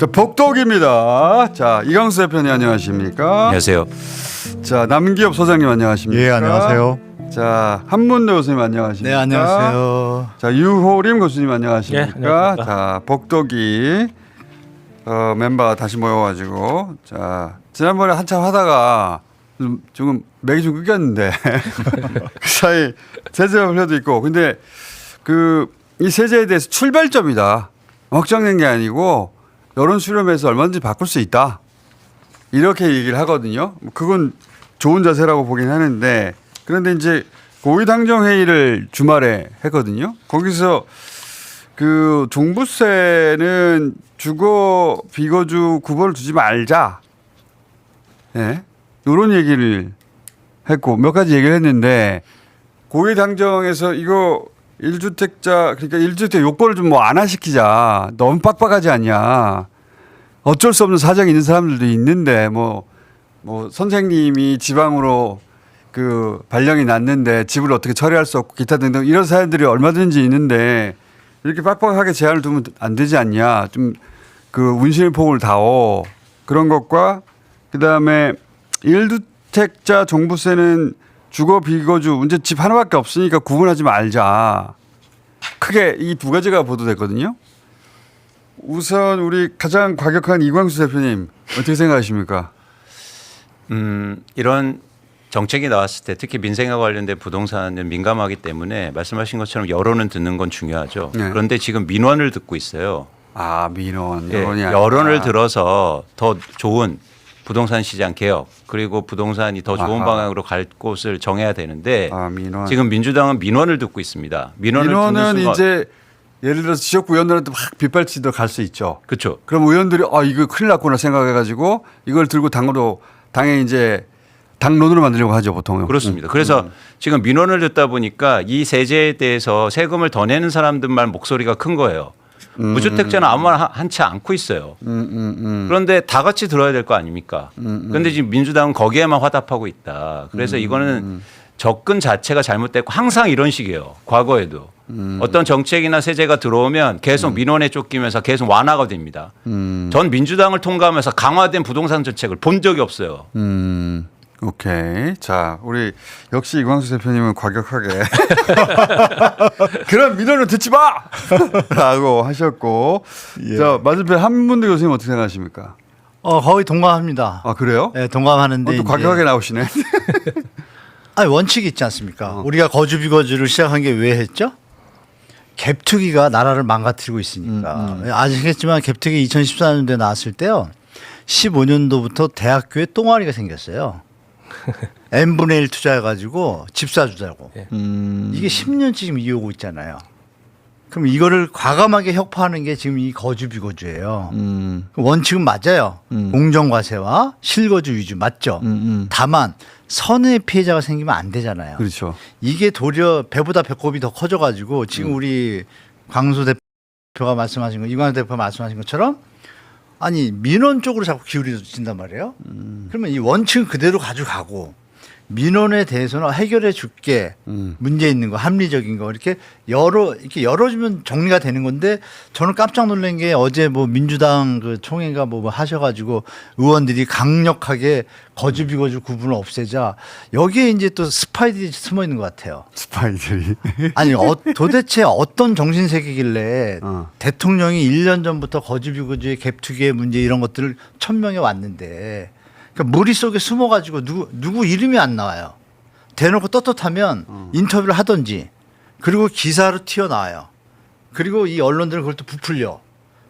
자, 복덕입니다. 자, 이광수 대표님 안녕하십니까? 안녕하세요. 자, 남기업 소장님 안녕하십니까? 예, 안녕하세요. 자, 한문도 교수님 안녕하십니까? 네, 안녕하세요. 자, 유호림 교수님 안녕하십니까? 네, 안녕하십니까? 자, 복덕이 멤버가 다시 모여가지고 자, 지난번에 한참 하다가 조금 맥이 좀 끊겼는데 그 사이 세제 발표도 있고 근데 이 세제에 대해서 출발점이다. 확정된 게 아니고 여론 수렴해서 얼마든지 바꿀 수 있다. 이렇게 얘기를 하거든요. 그건 좋은 자세라고 보긴 하는데 그런데 이제 고위당정 회의를 주말에 했거든요. 거기서 그 종부세는 주거 비거주 구분을 두지 말자. 네. 이런 얘기를 했고 몇 가지 얘기를 했는데 고위당정에서 이거 1주택자 그러니까 1주택 요건을 좀 뭐 완화시키자. 너무 빡빡하지 않냐. 어쩔 수 없는 사정이 있는 사람들도 있는데 뭐 선생님이 지방으로 그 발령이 났는데 집을 어떻게 처리할 수 없고 기타 등등 이런 사람들이 얼마든지 있는데 이렇게 빡빡하게 제한을 두면 안 되지 않냐. 좀 그 운신의 폭을 다오. 그런 것과 그다음에 1주택자 종부세는 주거 비거주 이제 집 하나밖에 없으니까 구분하지 말자. 크게 이 두 가지가 보도됐거든요. 우선 우리 가장 과격한 이광수 대표님 어떻게 생각하십니까? 이런 정책이 나왔을 때 특히 민생과 관련된 부동산은 민감하기 때문에 말씀하신 것처럼 여론은 듣는 건 중요하죠. 네. 그런데 지금 민원을 듣고 있어요. 아, 민원, 예, 여론이 여론을 들어서 더 좋은 부동산 시장 개혁 그리고 부동산이 더 좋은 아하. 방향으로 갈 곳을 정해야 되는데 민원. 지금 민주당은 민원을 듣고 있습니다. 민원은 듣는 순간 이제 예를 들어서 지역구 의원들한테 막 빗발치도 갈 수 있죠. 그렇죠. 그럼 의원들이 이거 큰일 났구나 생각해가지고 이걸 들고 당에 이제 당론으로 만들려고 하죠 보통은. 그렇습니다. 그래서 지금 민원을 듣다 보니까 이 세제에 대해서 세금을 더 내는 사람들만 목소리가 큰 거예요. 무주택자는 아무 말 한치 않고 있어요. 그런데 다 같이 들어야 될 거 아닙니까? 그런데 지금 민주당은 거기에만 화답하고 있다. 그래서 이거는 접근 자체가 잘못됐고 항상 이런 식이에요. 과거에도. 어떤 정책이나 세제가 들어오면 계속 민원에 쫓기면서 계속 완화가 됩니다. 전 민주당을 통과하면서 강화된 부동산 정책을 본 적이 없어요. 오케이. 자, 우리 역시 이광수 대표님은 과격하게 그런 민원을 듣지 마! 라고 하셨고 예. 자, 맞은편 한문대 교수님 어떻게 생각하십니까? 거의 동감합니다. 아, 그래요? 네, 동감하는데 또 과격하게 나오시네. 아니, 원칙이 있지 않습니까? 우리가 거주 비거주를 시작한 게 왜 했죠? 갭투기가 나라를 망가뜨리고 있으니까. 아시겠지만 갭투기 2014년도에 나왔을 때요. 15년도부터 대학교에 똥아리가 생겼어요. n분의 1 투자해가지고 집 사주자고. 이게 10년째 지금 이어오고 있잖아요. 그럼 이거를 과감하게 혁파하는 게 지금 이 거주 비거주예요. 원칙은 맞아요. 공정과세와 실거주 위주 맞죠. 다만 선의 피해자가 생기면 안 되잖아요. 그렇죠. 이게 도리어 배보다 배꼽이 더 커져가지고 지금 우리 광수 대표가 말씀하신 거, 이광수 대표가 말씀하신 것처럼 아니 민원 쪽으로 자꾸 기울여진단 말이에요. 그러면 이 원칙은 그대로 가져가고 민원에 대해서는 해결해 줄게 문제 있는 거 합리적인 거 이렇게 열어주면 정리가 되는 건데 저는 깜짝 놀란 게 어제 뭐 민주당 그 총회가 뭐 하셔가지고 의원들이 강력하게 거주 비거주 구분을 없애자 여기에 이제 또 스파이들이 숨어 있는 것 같아요. 스파이들이. 아니 도대체 어떤 정신세계길래 대통령이 1년 전부터 거주 비거주의 갭투기의 문제 이런 것들을 천명해 왔는데 그러니까 무리 속에 숨어가지고 누구 이름이 안 나와요. 대놓고 떳떳하면 인터뷰를 하든지 그리고 기사로 튀어나와요. 그리고 이 언론들은 그걸 또 부풀려.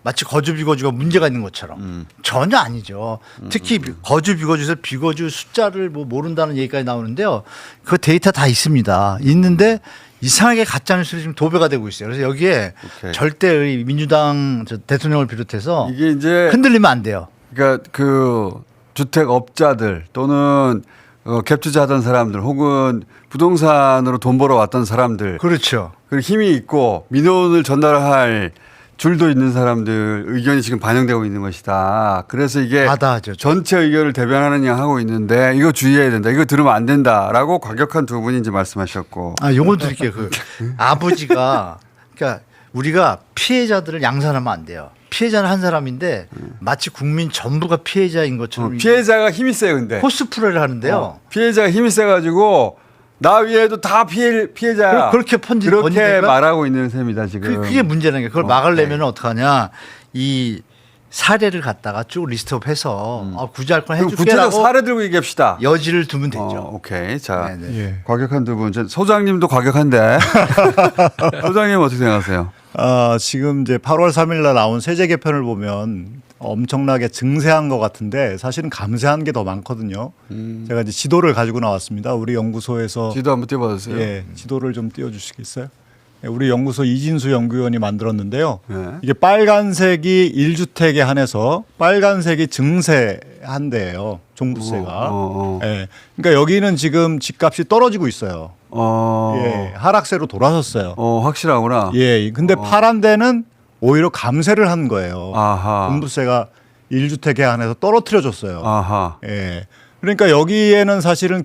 마치 거주 비거주가 문제가 있는 것처럼 전혀 아니죠. 특히 거주 비거주에서 비거주 숫자를 뭐 모른다는 얘기까지 나오는데요. 그 데이터 다 있습니다. 있는데 이상하게 가짜뉴스로 지금 도배가 되고 있어요. 그래서 여기에 오케이. 절대 민주당 대통령을 비롯해서 이게 이제 흔들리면 안 돼요. 그러니까 그 주택업자들 또는 갭 투자하던 사람들 혹은 부동산으로 돈 벌어 왔던 사람들 그렇죠. 그리고 힘이 있고 민원을 전달할 줄도 있는 사람들 의견이 지금 반영되고 있는 것이다. 그래서 이게 바다하죠. 전체 의견을 대변하느냐 하고 있는데 이거 주의해야 된다. 이거 들으면 안 된다라고 과격한 두 분이 이제 말씀하셨고. 요거 드릴게요. 그 아버지가 그러니까 우리가 피해자들을 양산하면 안 돼요. 피해자는 한 사람인데 마치 국민 전부가 피해자인 것처럼 피해자가 힘이 세요, 근데. 코스프레를 하는데요. 피해자가 힘이 세가지고 나 위에도 다 피해자야. 그렇게 그렇게 번지니까 말하고 있는 셈이다 지금. 그게 문제라는 게 그걸 막으려면 어떡하냐. 이 사례를 갖다가 쭉 리스트업해서 구제할 건 그럼 구체적 해줄게라고 사례 들고 얘기합시다. 여지를 두면 되죠. 오케이. 자, 네네. 예. 과격한 두 분. 소장님도 과격한데. 소장님 어떻게 생각하세요? 지금 이제 8월 3일 날 나온 세제 개편을 보면 엄청나게 증세한 것 같은데 사실은 감세한 게 더 많거든요. 제가 이제 지도를 가지고 나왔습니다. 우리 연구소에서 지도 한번 띄워주세요. 예, 지도를 좀 띄워주시겠어요? 예, 우리 연구소 이진수 연구위원이 만들었는데요. 네. 이게 빨간색이 1주택에 한해서 빨간색이 증세한대요. 종부세가. 예, 그러니까 여기는 지금 집값이 떨어지고 있어요. 예, 하락세로 돌아섰어요. 확실하구나. 예, 근데 파란 데는 오히려 감세를 한 거예요. 아하. 종부세가 1주택에 한해서 떨어뜨려줬어요. 아하. 예. 그러니까 여기에는 사실은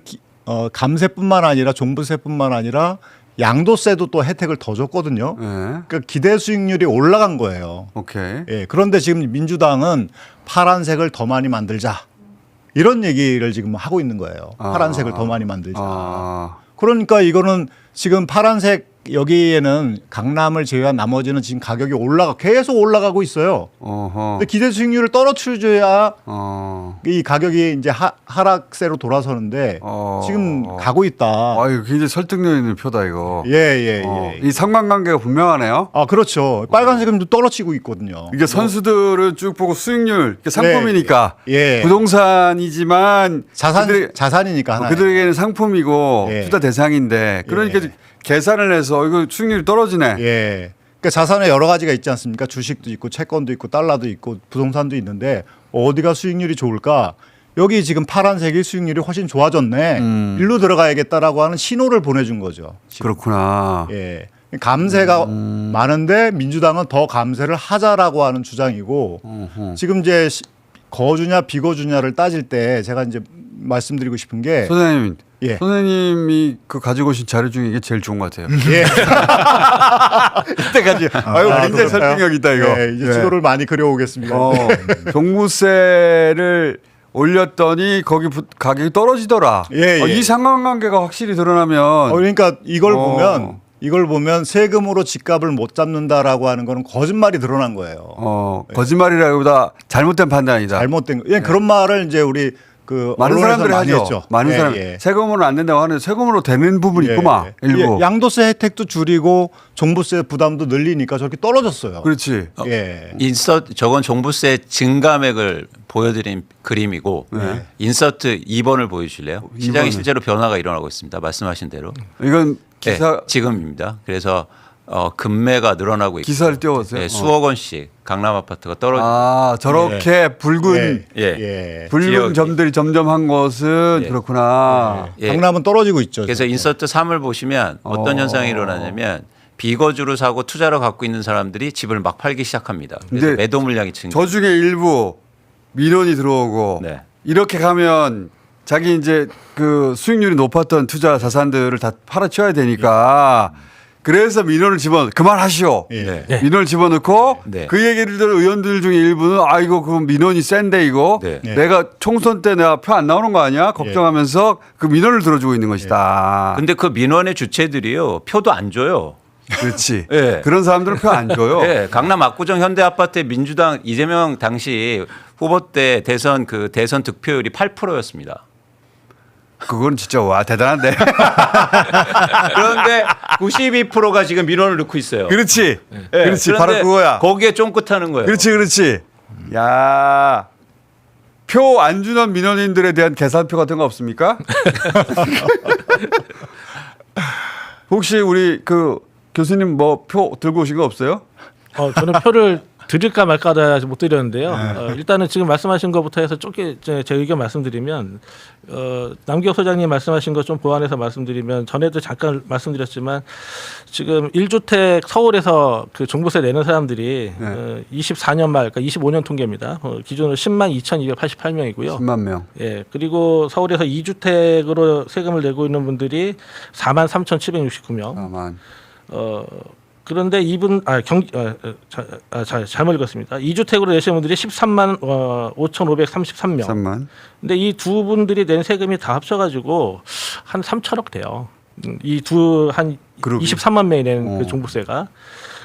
감세뿐만 아니라 종부세뿐만 아니라 양도세도 또 혜택을 더 줬거든요. 네. 그러니까 기대 수익률이 올라간 거예요. 오케이. 예. 그런데 지금 민주당은 파란색을 더 많이 만들자. 이런 얘기를 지금 하고 있는 거예요. 파란색을 더 많이 만들자. 그러니까 이거는 지금 파란색 여기에는 강남을 제외한 나머지는 지금 가격이 계속 올라가고 있어요. 어허. 근데 기대 수익률을 떨어뜨려줘야 이 이 가격이 이제 하락세로 돌아서는데 지금 가고 있다. 이거 굉장히 설득력 있는 표다 이거. 예. 이 상관관계가 분명하네요. 그렇죠. 빨간색은 좀 떨어지고 있거든요. 이게 선수들은 쭉 보고 수익률, 이게 상품이니까 예. 부동산이지만 자산이니까 하나. 그들에게는 상품이고 예. 투자 대상인데 그러니까 예. 계산을 해서 이거 수익률이 떨어지네. 예. 그러니까 자산에 여러 가지가 있지 않습니까? 주식도 있고 채권도 있고 달러도 있고 부동산도 있는데 어디가 수익률이 좋을까? 여기 지금 파란색이 수익률이 훨씬 좋아졌네. 일로 들어가야겠다라고 하는 신호를 보내준 거죠. 지금. 그렇구나. 예. 감세가 많은데 민주당은 더 감세를 하자라고 하는 주장이고 지금 이제 거주냐 비거주냐를 따질 때 제가 이제 말씀드리고 싶은 게 선생님, 예. 선생님이 그 가지고 오신 자료 중에 이게 제일 좋은 것 같아요. 예. 이때까지 굉장히 설득력 있다 이거. 예, 이제 지도를 많이 그려오겠습니다. 종부세를 올렸더니 거기 가격이 떨어지더라. 예. 이 상관관계가 확실히 드러나면 그러니까 이걸 보면 세금으로 집값을 못 잡는다라고 하는 거는 거짓말이 드러난 거예요. 거짓말이라기보다 잘못된 판단이다. 잘못된 거. 예, 그런 말을 이제 우리 많은 사람들이 많이 하죠. 했죠. 많은 예, 사람 예. 세금으로 안 된다고 하는데 세금으로 되는 부분이 있구만. 일부. 예, 양도세 혜택도 줄이고 종부세 부담도 늘리니까 저렇게 떨어졌어요. 그렇지. 예. 저건 종부세 증감액을 보여드린 그림이고 인서트 2번을 보여주실래요? 시장에 2번은. 실제로 변화가 일어나고 있습니다. 말씀하신 대로. 이건 기사 네, 지금입니다. 그래서 금매가 늘어나고 있고 기사를 띄워보세요. 네, 수억 원씩 강남 아파트가 떨어지고 저렇게 붉은 예. 붉은 지역이. 점들이 점점 한 것은 예. 그렇구나. 예. 강남은 떨어지고 있죠. 그래서 인서트 3을 보시면 어떤 현상이 일어나냐면 비거주로 사고 투자로 갖고 있는 사람들이 집을 막 팔기 시작합니다. 그래서 근데 매도 물량이 증가. 저 중에 일부 민원이 들어오고 네. 이렇게 가면 자기 이제 그 수익률이 높았던 투자 자산들을 다 팔아치워야 되니까 그래서 민원을 그만하시오. 예. 민원을 집어넣고 네. 그 얘기를 들은 의원들 중에 일부는 이거 그 민원이 센데 이거 네. 내가 총선 때 내가 표 안 나오는 거 아니야? 걱정하면서 그 민원을 들어주고 있는 것이다. 근데 그 민원의 주체들이요 표도 안 줘요. 그렇지. 예. 그런 사람들은 표 안 줘요. 네, 강남 압구정 현대아파트의 민주당 이재명 당시 후보 때 대선 득표율이 8%였습니다. 그건 진짜 와 대단한데. 그런데 92%가 지금 민원을 넣고 있어요. 그렇지. 네, 그렇지. 바로 그런데 그거야. 거기에 쫑긋하는 거예요. 그렇지. 야. 표 안 주는 민원인들에 대한 계산표 같은 거 없습니까? 혹시 우리 그 교수님 뭐 표 들고 오신 거 없어요? 저는 표를 드릴까 말까 하다 못 드렸는데요. 일단은 지금 말씀하신 것부터 해서 좁게 제 의견 말씀드리면 남기혁 소장님 말씀하신 것 좀 보완해서 말씀드리면 전에도 잠깐 말씀드렸지만 지금 1주택 서울에서 그 종부세 내는 사람들이 24년 말 그러니까 25년 통계입니다. 기준으로 10만 2,288명이고요. 10만 명. 예. 그리고 서울에서 2주택으로 세금을 내고 있는 분들이 4만 3,769명. 아만. 그런데 이분 잘못 읽었습니다. 2주택으로 내신 분들이 13만 5,533명. 3만. 근데 이 두 분들이 낸 세금이 다 합쳐가지고 한 3천억 돼요. 이 두 한 그러게. 23만 명이 낸 그 종부세가.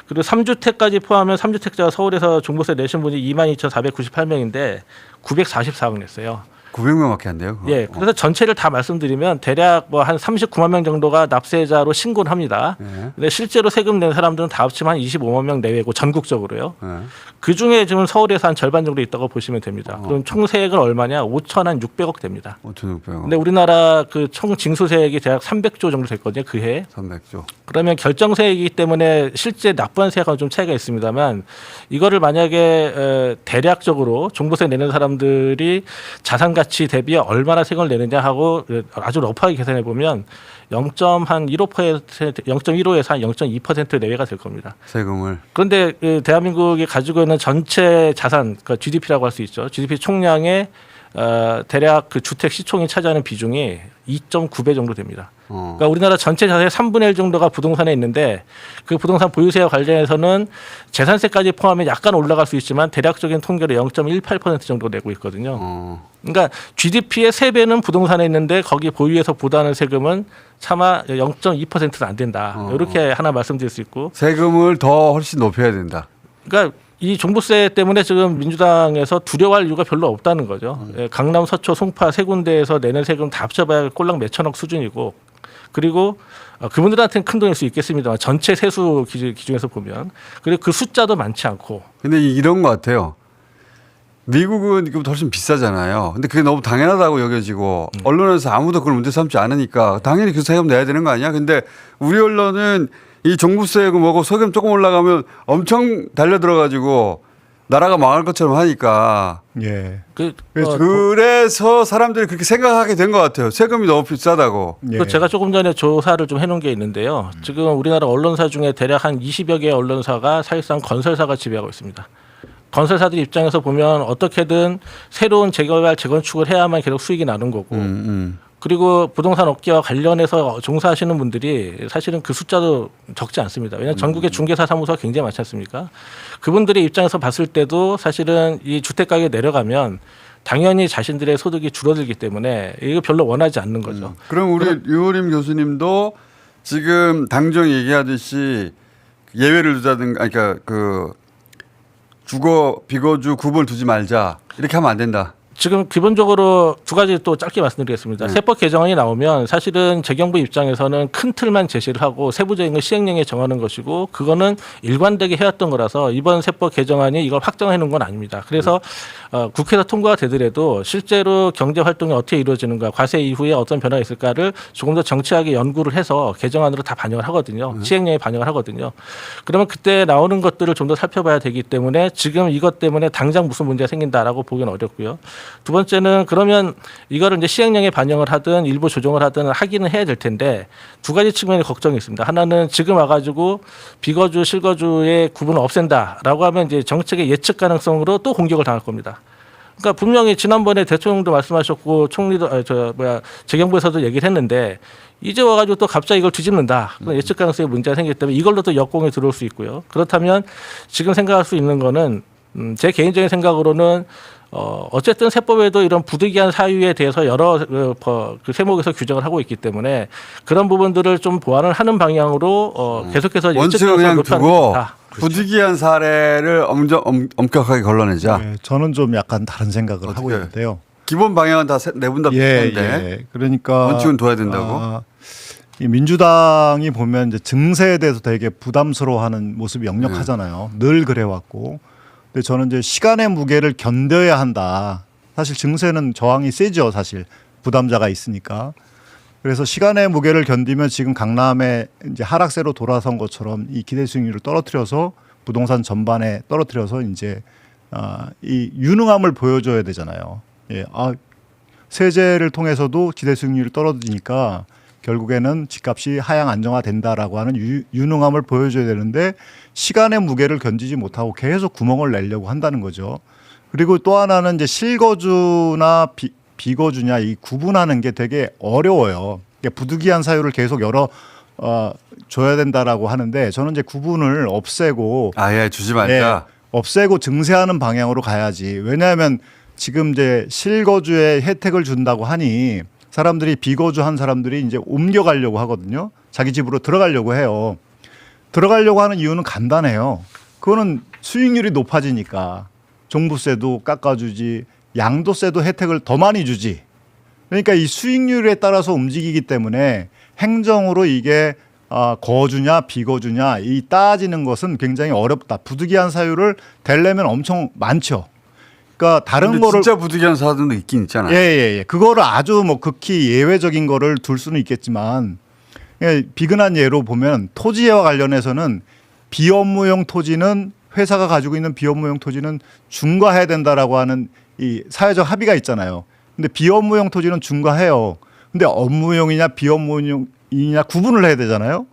그리고 3주택까지 포함하면 3주택자가 서울에서 종부세 내신 분이 22,498명인데 944억 냈어요. 900명밖에 안 돼요. 그거. 예, 그래서 전체를 다 말씀드리면 대략 뭐 한 39만 명 정도가 납세자로 신고를 합니다. 예. 근데 실제로 세금 낸 사람들은 다 합치면 한 25만 명 내외고 전국적으로요. 예. 그 중에 지금 서울에서 한 절반 정도 있다고 보시면 됩니다. 그럼 총 세액은 얼마냐? 5,600억 됩니다. 5,600원. 근데 우리나라 그 총 징수세액이 대략 300조 정도 됐거든요. 그 해. 300조. 그러면 결정세액이기 때문에 실제 납부한 세액하고 좀 차이가 있습니다만 이거를 만약에 대략적으로 종부세 내는 사람들이 자산 가치 대비 얼마나 세금을 내느냐 하고 아주 러프하게 계산해 보면 0.15%, 0.15에서 한 0.2% 내외가 될 겁니다. 세금을. 그런데 그 대한민국이 가지고 있는 전체 자산, 그러니까 GDP라고 할 수 있죠. GDP 총량의 대략 그 주택 시총이 차지하는 비중이 2.9배 정도 됩니다. 그러니까 우리나라 전체 자산의 3분의 1 정도가 부동산에 있는데 그 부동산 보유세와 관련해서는 재산세까지 포함해 약간 올라갈 수 있지만 대략적인 통계로 0.18% 정도 내고 있거든요. 그러니까 GDP의 3배는 부동산에 있는데 거기 보유해서 부담하는 세금은 차마 0.2%도 안 된다. 이렇게 하나 말씀드릴 수 있고. 세금을 더 훨씬 높여야 된다. 그러니까 이 종부세 때문에 지금 민주당에서 두려워할 이유가 별로 없다는 거죠. 예, 강남, 서초, 송파 세 군데에서 내는 세금 다 합쳐봐야 꼴랑 몇천억 수준이고, 그리고 그분들한테는 큰 돈일 수 있겠습니다만 전체 세수 기준에서 보면, 그리고 그 숫자도 많지 않고. 근데 이런 것 같아요. 미국은 이거 훨씬 비싸잖아요. 근데 그게 너무 당연하다고 여겨지고 언론에서 아무도 그걸 문제 삼지 않으니까 당연히 그 세금 내야 되는 거 아니야? 근데 우리 언론은 이 종부세고 뭐고 세금 조금 올라가면 엄청 달려들어가지고 나라가 망할 것처럼 하니까 예. 그래서 사람들이 그렇게 생각하게 된 것 같아요. 세금이 너무 비싸다고. 예. 그 제가 조금 전에 조사를 좀 해놓은 게 있는데요. 지금 우리나라 언론사 중에 대략 한 20여 개의 언론사가 사실상 건설사가 지배하고 있습니다. 건설사들 입장에서 보면 어떻게든 새로운 재개발, 재건축을 해야만 계속 수익이 나는 거고, 그리고 부동산 업계와 관련해서 종사하시는 분들이 사실은 그 숫자도 적지 않습니다. 왜냐하면 전국에 중개사 사무소가 굉장히 많지 않습니까? 그분들의 입장에서 봤을 때도 사실은 이 주택가격이 내려가면 당연히 자신들의 소득이 줄어들기 때문에 이거 별로 원하지 않는 거죠. 그럼 우리 유호림 교수님도 지금 당정 얘기하듯이 예외를 두자든가, 그러니까 그 주거 비거주 구분을 두지 말자 이렇게 하면 안 된다. 지금 기본적으로 두 가지 또 짧게 말씀드리겠습니다. 세법 개정안이 나오면 사실은 재경부 입장에서는 큰 틀만 제시를 하고 세부적인 걸 시행령에 정하는 것이고 그거는 일관되게 해왔던 거라서 이번 세법 개정안이 이걸 확정해 놓은 건 아닙니다. 그래서 국회에서 통과가 되더라도 실제로 경제 활동이 어떻게 이루어지는가, 과세 이후에 어떤 변화가 있을까를 조금 더 정치하게 연구를 해서 개정안으로 다 반영을 하거든요. 시행령에 반영을 하거든요. 그러면 그때 나오는 것들을 좀 더 살펴봐야 되기 때문에 지금 이것 때문에 당장 무슨 문제가 생긴다라고 보기는 어렵고요. 두 번째는 그러면 이거를 이제 시행령에 반영을 하든 일부 조정을 하든 하기는 해야 될 텐데 두 가지 측면의 걱정이 있습니다. 하나는 지금 와가지고 비거주, 실거주의 구분을 없앤다라고 하면 이제 정책의 예측 가능성으로 또 공격을 당할 겁니다. 그러니까 분명히 지난번에 대통령도 말씀하셨고 총리도 재경부에서도 얘기를 했는데 이제 와가지고 또 갑자기 이걸 뒤집는다. 그런 예측 가능성에 문제가 생기기 때문에 이걸로 또 역공에 들어올 수 있고요. 그렇다면 지금 생각할 수 있는 거는 제 개인적인 생각으로는 어쨌든 세법에도 이런 부득이한 사유에 대해서 여러 그 세목에서 규정을 하고 있기 때문에 그런 부분들을 좀 보완을 하는 방향으로 계속해서 원칙을 그냥 두고 부득이한 사례를 엄격하게 걸러내자. 네, 저는 좀 약간 다른 생각을 어떻게 하고 있는데요. 기본 방향은 다 네 분 다 비슷한데 예. 그러니까 원칙은 둬야 된다고. 이 민주당이 보면 이제 증세에 대해서 되게 부담스러워하는 모습이 역력하잖아요. 늘 그래왔고. 근데 저는 이제 시간의 무게를 견뎌야 한다. 사실 증세는 저항이 세죠, 사실 부담자가 있으니까. 그래서 시간의 무게를 견디면 지금 강남에 이제 하락세로 돌아선 것처럼 이 기대 수익률을 떨어뜨려서 부동산 전반에 떨어뜨려서 이제 이 유능함을 보여줘야 되잖아요. 예, 세제를 통해서도 기대 수익률이 떨어지니까 결국에는 집값이 하향 안정화된다라고 하는 유능함을 보여줘야 되는데 시간의 무게를 견디지 못하고 계속 구멍을 내려고 한다는 거죠. 그리고 또 하나는 이제 실거주나 비거주냐 이 구분하는 게 되게 어려워요. 부득이한 사유를 계속 여러 줘야 된다라고 하는데 저는 이제 구분을 없애고 아예 주지 말자. 예, 없애고 증세하는 방향으로 가야지. 왜냐하면 지금 이제 실거주의 혜택을 준다고 하니 사람들이 비거주한 사람들이 이제 옮겨가려고 하거든요. 자기 집으로 들어가려고 해요. 들어가려고 하는 이유는 간단해요. 그거는 수익률이 높아지니까 종부세도 깎아주지, 양도세도 혜택을 더 많이 주지. 그러니까 이 수익률에 따라서 움직이기 때문에 행정으로 이게 거주냐 비거주냐 이 따지는 것은 굉장히 어렵다. 부득이한 사유를 대려면 엄청 많죠. 그러니까 다른 근데 거를 진짜 부득이한 사람도 있긴 있잖아요. 예. 그거를 아주 뭐 극히 예외적인 거를 둘 수는 있겠지만 예, 비근한 예로 보면 토지와 관련해서는 비업무용 토지는 회사가 가지고 있는 비업무용 토지는 중과해야 된다라고 하는 이 사회적 합의가 있잖아요. 근데 비업무용 토지는 중과해요. 근데 업무용이냐 비업무용이냐 구분을 해야 되잖아요.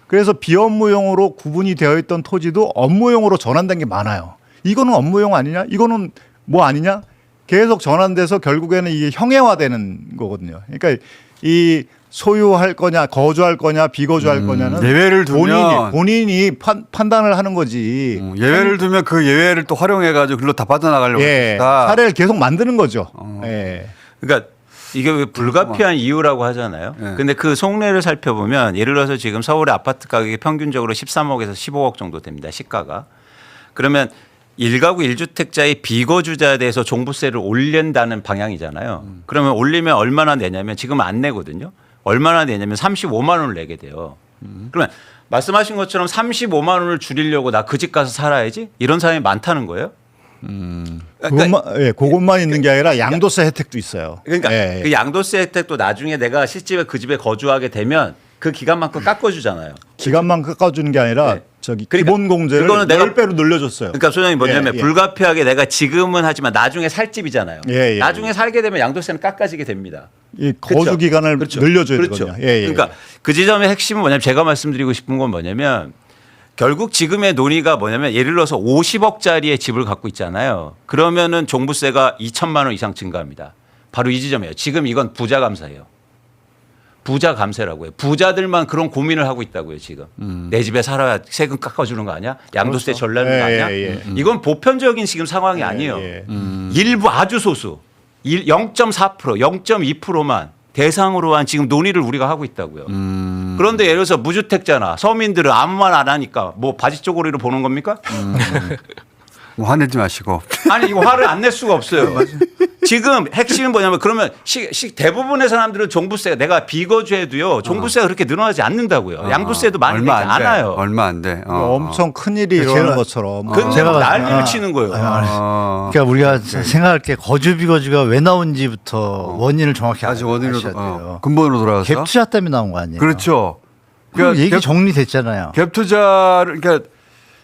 그래서 비업무용으로 구분이 되어 있던 토지도 업무용으로 전환된 게 많아요. 이거는 업무용 아니냐? 이거는 뭐 아니냐? 계속 전환돼서 결국에는 이게 형해화되는 거거든요. 그러니까 이 소유할 거냐, 거주할 거냐, 비거주할 거냐는 예외를 두면 본인이 판단을 하는 거지. 예외를 두면 그 예외를 또 활용해가지고 글로 다 빠져나가려고 예, 했다. 사례를 계속 만드는 거죠. 예. 그러니까 이게 왜 불가피한 이유라고 하잖아요. 네. 근데 그 속내를 살펴보면 예를 들어서 지금 서울의 아파트 가격이 평균적으로 13억에서 15억 정도 됩니다. 시가가. 그러면 1가구 1주택자의 비거주자에 대해서 종부세를 올린다는 방향이잖아요. 그러면 올리면 얼마나 내냐면 지금 안 내거든요. 얼마나 내냐면 35만 원을 내게 돼요. 그러면 말씀하신 것처럼 35만 원을 줄이려고 나 그 집 가서 살아야지 이런 사람이 많다는 거예요. 그것만 있는 게 아니라 양도세 혜택도 있어요. 그러니까 예. 그 양도세 혜택도 나중에 내가 실집에 그 집에 거주하게 되면 그 기간만큼 깎아주잖아요. 기간만 깎아주는 게 아니라 네. 저기 그러니까 기본 공제를 그거는 내가 10배로 늘려줬어요. 그러니까 소장님 뭐냐면 예. 불가피하게 내가 지금은 하지만 나중에 살 집이잖아요. 예. 나중에 살게 되면 양도세는 깎아지게 됩니다. 이 거주 그렇죠. 기간을 그렇죠. 늘려줘야 그렇죠. 되거든요. 예. 그러니까 그 지점의 핵심은 뭐냐면 제가 말씀드리고 싶은 건 뭐냐면 결국 지금의 논의가 뭐냐면 예를 들어서 50억짜리의 집을 갖고 있잖아요. 그러면은 종부세가 2천만 원 이상 증가합니다. 바로 이 지점이에요. 지금 이건 부자 감사예요. 부자 감세라고 해요. 부자들만 그런 고민을 하고 있다고요, 지금. 내 집에 살아야 세금 깎아주는 거 아니야? 양도세 절라는 거 아니야? 이건 보편적인 지금 상황이 아니에요. 일부 아주 소수 0.4%, 0.2%만 대상으로 한 지금 논의를 우리가 하고 있다고요. 그런데 예를 들어서 무주택자나 서민들은 아무 말 안 하니까 뭐 바지쪼고리로 보는 겁니까? 뭐 화내지 마시고. 아니 이거 화를 안 낼 수가 없어요. 지금 핵심은 뭐냐면 그러면 대부분의 사람들은 종부세가 내가 비거주해도요 종부세가 그렇게 늘어나지 않는다고요. 양도세도 많이 내지 얼마 안 돼. 않아요. 얼마 안 돼. 엄청 큰 일이 제가- 일어나는 것처럼. 근데 제가 난리를 치는 거예요. 그러니까 우리가 생각할 게 거주 비거주가 왜 나온지부터 원인을 정확히 다시 원인으로 아셔야 돼요. 근본으로 돌아가서. 갭 투자 때문에 나온 거 아니에요? 그렇죠. 그럼 얘기 갭, 정리됐잖아요. 갭 투자를 그러니까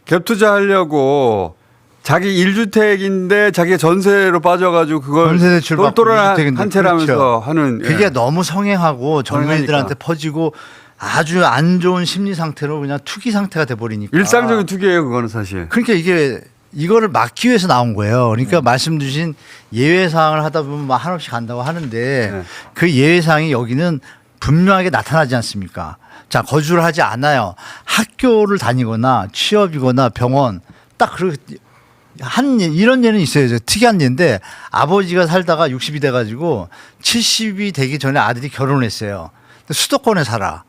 갭 투자하려고 자기 1주택인데 자기가 전세로 빠져가지고 그걸 전세 대출 받고 똘똘한 1주택인데 한 채라면서 그렇죠. 하는 그게 예. 너무 성행하고 젊은이들한테 퍼지고 아주 안 좋은 심리 상태로 그냥 투기 상태가 돼버리니까 일상적인 투기예요, 그거는 사실. 그러니까 이거를 막기 위해서 나온 거예요. 그러니까 말씀 주신 예외 사항을 하다 보면 막 한없이 간다고 하는데 네. 그 예외 사항이 여기는 분명하게 나타나지 않습니까? 자, 거주를 하지 않아요. 학교를 다니거나 취업이거나 병원 딱 이런 예는 있어요. 특이한 예인데 아버지가 살다가 60이 돼가지고 70이 되기 전에 아들이 결혼을 했어요. 근데 수도권에 살아.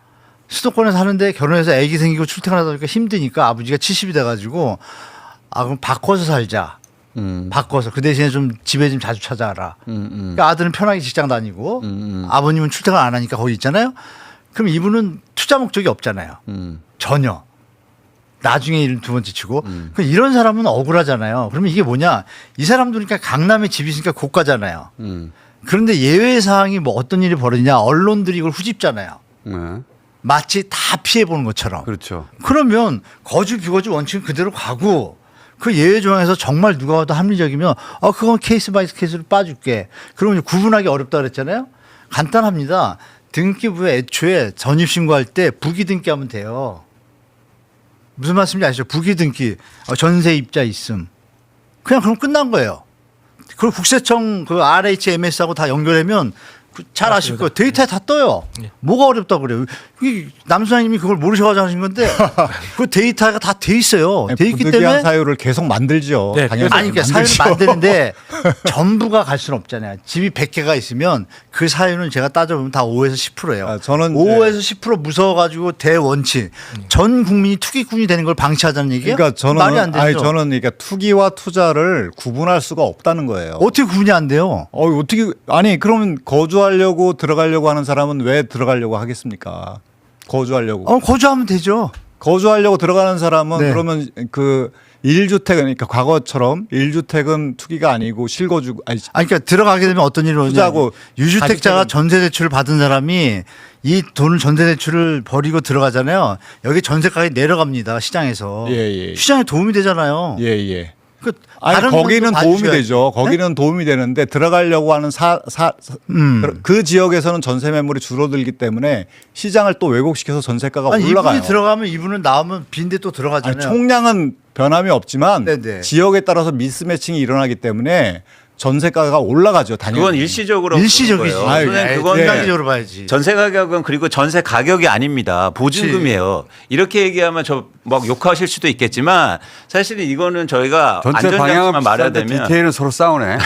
수도권에 사는데 결혼해서 아기 생기고 출퇴근하다 보니까 힘드니까 아버지가 70이 돼가지고 그럼 바꿔서 살자. 바꿔서 그 대신에 좀 집에 좀 자주 찾아와라. 그러니까 아들은 편하게 직장 다니고 아버님은 출퇴근 안 하니까 거기 있잖아요. 그럼 이분은 투자 목적이 없잖아요. 전혀. 나중에 일 두 번째 치고 그러니까 이런 사람은 억울하잖아요. 그러면 이게 뭐냐? 이 사람도 그러니까 강남에 집이 있으니까 고가잖아요. 그런데 예외 사항이 뭐 어떤 일이 벌어지냐? 언론들이 이걸 후집잖아요. 네. 마치 다 피해 보는 것처럼. 그렇죠. 그러면 거주 비거주 원칙은 그대로 가고 그 예외 조항에서 정말 누가 와도 합리적이면 그건 케이스 바이 케이스로 빠줄게. 그러면 구분하기 어렵다 그랬잖아요. 간단합니다. 등기부에 애초에 전입신고할 때 부기등기하면 돼요. 무슨 말씀인지 아시죠? 부기등기 전세 입자 있음. 그냥 그럼 끝난 거예요. 그리고 국세청 그 RHMS하고 다 연결하면 잘 아실 거예요. 데이터에 다 떠요. 예. 뭐가 어렵다고 그래요. 남수장님이 그걸 모르셔가지고 하신 건데 그 데이터가 다 돼 있어요. 돼 있기 부득이한 때문에 사유를 계속 만들죠. 네, 당연히 아니 그러니까 사유를 만들죠. 만드는데 전부가 갈 수는 없잖아요. 집이 100개가 있으면 그 사유는 제가 따져보면 다 5에서 10%예요. 아, 저는 5에서 10% 무서워가지고 대원칙 전 국민이 투기꾼이 되는 걸 방치하자는 얘기예요? 그러니까 저는 말이 안 되죠. 저는 그러니까 투기와 투자를 구분할 수가 없다는 거예요. 어떻게 구분이 안 돼요? 어떻게 아니 그러면 거주하려고 들어가려고 하는 사람은 왜 들어가려고 하겠습니까? 거주하려고. 거주하면 되죠. 거주하려고 들어가는 사람은 네. 그러면 그 1주택 그러니까 과거처럼 1주택은 투기가 아니고 실거주 아니 그러니까 들어가게 되면 어떤 일이 오냐면 투자하고 유주택자가 가족들은- 전세 대출을 받은 사람이 이 돈을 전세 대출을 버리고 들어가잖아요. 여기 전세 가격이 내려갑니다. 시장에서. 예. 시장에 도움이 되잖아요. 예. 그 아니 다른 거기는 분도 도움이 봐주셔야지. 되죠. 거기는 도움이 되는데 들어가려고 하는 그 지역에서는 전세 매물이 줄어들기 때문에 시장을 또 왜곡시켜서 전세가가 아니, 올라가요. 이분이 들어가면 이분은 나오면 빈대 또 아니, 들어가잖아요. 총량은 변함이 없지만 네네. 지역에 따라서 미스매칭이 일어나기 때문에 전세가가 올라가죠. 당연히. 그건 일시적으로 일시적이지. 그런 거예요. 아유, 선생님, 예, 그건 예. 장기적으로 봐야지. 전세 가격은 그리고 전세 가격이 아닙니다. 보증금이에요. 이렇게 얘기하면 저 막 욕하실 수도 있겠지만 사실은 이거는 저희가 전체 방향은 안전장치만 말해야 비슷한데 되면 디테일은 서로 싸우네.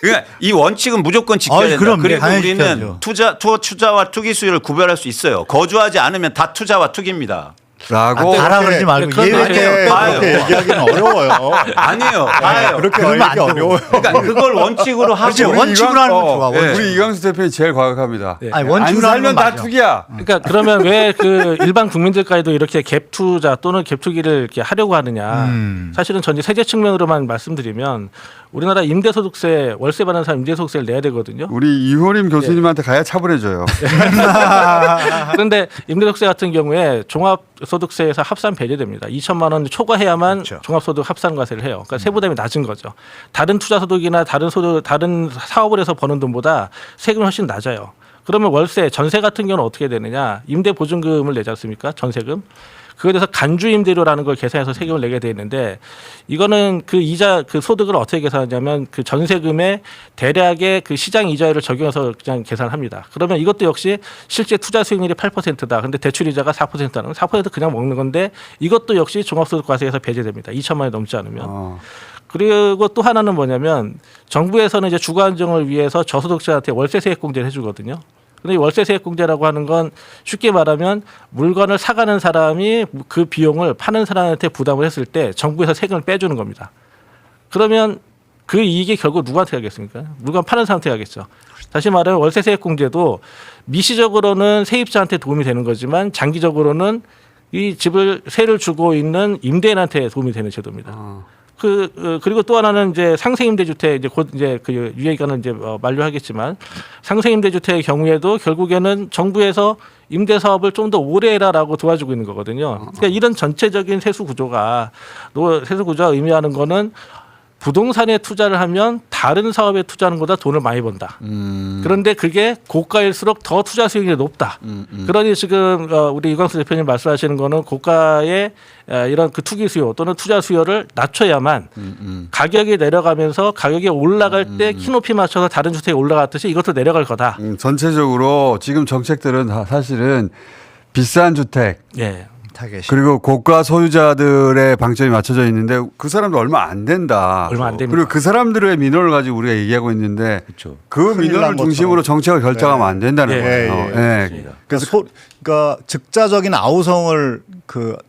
그러니까 이 원칙은 무조건 지켜야 아이, 된다. 그럼, 그리고 당연히 우리는 지켜야죠. 투자와 투기 수요를 구별할 수 있어요. 거주하지 않으면 다 투자와 투기입니다. 라고 가라 그러지 말고 그건 예외 아니에요. 때 봐요. 그렇게 얘기하기는 어려워요. 아니에요. 봐요. 그렇게 그러면 말하기 안 되고. 어려워요. 그러니까 그걸 원칙으로 그렇지, 하고 원칙으로 하는 건 좋아. 원칙. 우리 이광수 대표님 제일 과격합니다. 네. 아니, 안 원칙으로 하는 살면 건 다 맞아. 투기야. 그러니까 그러면 왜 그 일반 국민들까지도 이렇게 갭 투자 또는 갭 투기를 이렇게 하려고 하느냐? 사실은 전제 세제 측면으로만 말씀드리면 우리나라 임대소득세 월세 받는 사람 임대소득세를 내야 되거든요. 우리 이호림 교수님한테 가야 차분해져요. 그런데 임대소득세 같은 경우에 종합소득세에서 합산 배제됩니다. 2천만 원 초과해야만 그렇죠. 종합소득 합산과세를 해요. 그러니까 세부담이 낮은 거죠. 다른 투자소득이나 다른 사업을 해서 버는 돈보다 세금이 훨씬 낮아요. 그러면 월세, 전세 같은 경우는 어떻게 되느냐? 임대보증금을 내지 않습니까? 전세금. 그거에 대해서 간주임대료라는 걸 계산해서 세금을 내게 돼 있는데 이거는 그 이자 그 소득을 어떻게 계산하냐면 그 전세금에 대략의 그 시장 이자율을 적용해서 그냥 계산을 합니다. 그러면 이것도 역시 실제 투자 수익률이 8%다. 근데 대출 이자가 4%라는 4% 그냥 먹는 건데 이것도 역시 종합소득과세에서 배제됩니다. 2천만 원이 넘지 않으면. 그리고 또 하나는 뭐냐면 정부에서는 이제 주거 안정을 위해서 저소득자한테 월세 세액 공제를 해주거든요. 근데 이 월세 세액 공제라고 하는 건 쉽게 말하면 물건을 사가는 사람이 그 비용을 파는 사람한테 부담을 했을 때 정부에서 세금을 빼주는 겁니다. 그러면 그 이익이 결국 누구한테 가겠습니까? 물건 파는 사람한테 가겠죠. 다시 말하면 월세 세액 공제도 미시적으로는 세입자한테 도움이 되는 거지만 장기적으로는 이 집을 세를 주고 있는 임대인한테 도움이 되는 제도입니다. 그리고 또 하나는 이제 상생임대주택 이제 곧 이제 그 유예기간은 이제 만료하겠지만 상생임대주택의 경우에도 결국에는 정부에서 임대 사업을 좀 더 오래 해라라고 도와주고 있는 거거든요. 그러니까 이런 전체적인 세수 구조가 의미하는 거는 부동산에 투자를 하면 다른 사업에 투자하는 것보다 돈을 많이 번다. 그런데 그게 고가일수록 더 투자 수익률이 높다. 그러니 지금 우리 이광수 대표님 말씀하시는 거는 고가의 이런 그 투기 수요 또는 투자 수요를 낮춰야만 가격이 내려가면서 가격이 올라갈 때 키높이 맞춰서 다른 주택이 올라갔듯이 이것도 내려갈 거다. 전체적으로 지금 정책들은 다 사실은 비싼 주택 예. 타겟이. 그리고 고가 소유자들의 방점이 맞춰져 있는데 그 사람도 얼마 안 된다. 얼마 안 됩니다. 그리고 그 사람들의 민원을 가지고 우리가 얘기하고 있는데 그렇죠. 그 큰일 민원을 난 중심으로 정책을 결정하면 안 된다는 예, 거예요. 예. 그러니까 즉자적인 아우성을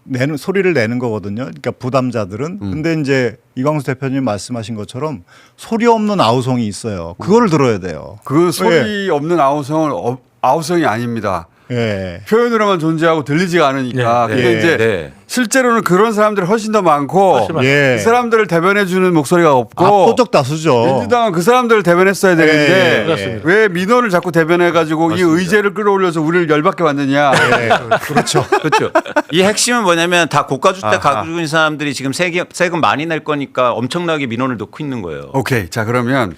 내는 소리를 내는 거거든요. 그러니까 부담자들은. 근데 이제 이광수 대표님 말씀하신 것처럼 소리 없는 아우성이 있어요. 그거를 들어야 돼요. 그 소리 없는 아우성이 아닙니다. 예. 표현으로만 존재하고 들리지가 않으니까. 네, 근데 네, 이제 네. 실제로는 그런 사람들이 훨씬 더 많고 훨씬 많죠. 예. 그 사람들을 대변해 주는 목소리가 없고 압도적 다수죠. 민주당은 그 사람들을 대변했어야 되는데 예, 그렇습니다. 왜 민원을 자꾸 대변해 가지고 이 의제를 끌어올려서 우리를 열받게 만드냐. 그렇죠. 그렇죠. 이 핵심은 뭐냐면 다 고가주택 아하. 가지고 있는 사람들이 지금 세금 많이 낼 거니까 엄청나게 민원을 넣고 있는 거예요. 오케이. 자, 그러면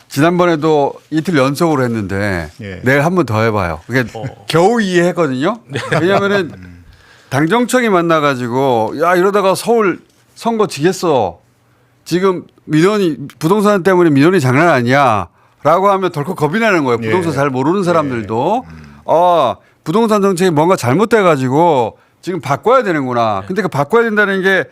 지난번에도 이틀 연속으로 했는데 예. 내일 한 번 더 해봐요. 그게 겨우 이해했거든요. 왜냐하면은 당정청이 만나가지고 야 이러다가 서울 선거 지겠어. 지금 민원이 부동산 때문에 민원이 장난 아니야. 라고 하면 덜컥 겁이 나는 거예요. 부동산 예. 잘 모르는 사람들도. 부동산 정책이 뭔가 잘못돼가지고 지금 바꿔야 되는구나. 근데 그 바꿔야 된다는 게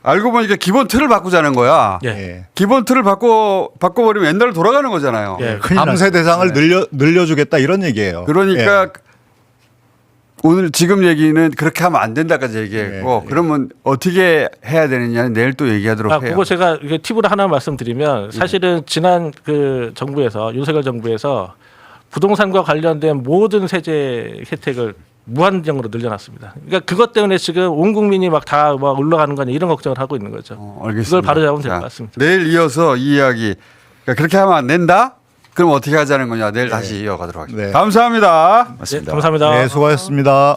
알고 보니까 기본 틀을 바꾸자는 거야. 예. 예. 기본 틀을 바꿔버리면 옛날로 돌아가는 거잖아요. 예. 큰일 감세 대상을 늘려주겠다 이런 얘기예요. 그러니까 예. 오늘 지금 얘기는 그렇게 하면 안 된다까지 얘기했고 그러면 어떻게 해야 되느냐는 내일 또 얘기하도록 해요. 그거 제가 이게 팁으로 하나 말씀드리면 사실은 지난 그 정부에서 윤석열 정부에서 부동산과 관련된 모든 세제 혜택을 무한정으로 늘려놨습니다. 그러니까 그것 때문에 지금 온 국민이 막 다 막 올라가는 거냐 이런 걱정을 하고 있는 거죠. 알겠습니다. 그걸 바로잡으면 될 자, 것 같습니다. 내일 이어서 이 이야기 그러니까 그렇게 하면 안 된다? 그럼 어떻게 하자는 거냐 내일 다시 이어가도록 하겠습니다. 네. 감사합니다. 네, 감사합니다. 네, 수고하셨습니다.